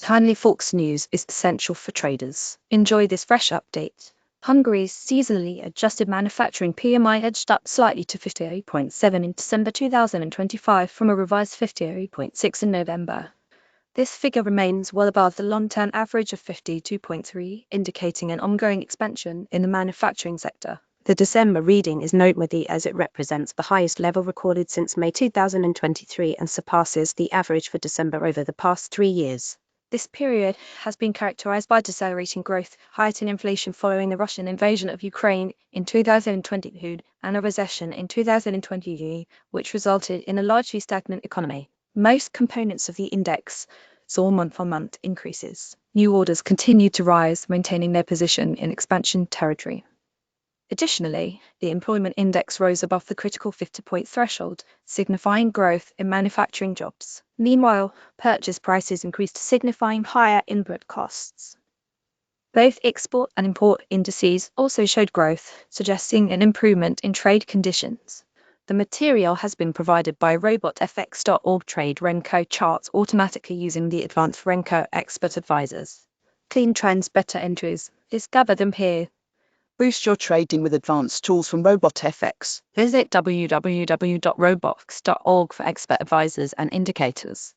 Timely forexnews is essential for traders. Enjoy this fresh update. Hungary's seasonally adjusted manufacturing PMI edged up slightly to 58.7 in December 2025 from a revised 58.6 in November. This figure remains well above the long-term average of 52.3, indicating an ongoing expansion in the manufacturing sector. The December reading is noteworthy as it represents the highest level recorded since May 2023 and surpasses the average for December over the past 3 years. This period has been characterized by decelerating growth, heightened inflation following the Russian invasion of Ukraine in 2022 and a recession in 2023, which resulted in a largely stagnant economy. Most components of the index saw month-on-month increases. New orders continued to rise, maintaining their position in expansion territory. Additionally, the employment index rose above the critical 50-point threshold, signifying growth in manufacturing jobs. Meanwhile, purchase prices increased, signifying higher input costs. Both export and import indices also showed growth, suggesting an improvement in trade conditions. The material has been provided by robotfx.org trade Renko charts automatically using the advanced Renko expert advisors. Clean trends, better entries. Discover them here. Boost your trading with advanced tools from RobotFX. Visit www.robox.org for expert advisors and indicators.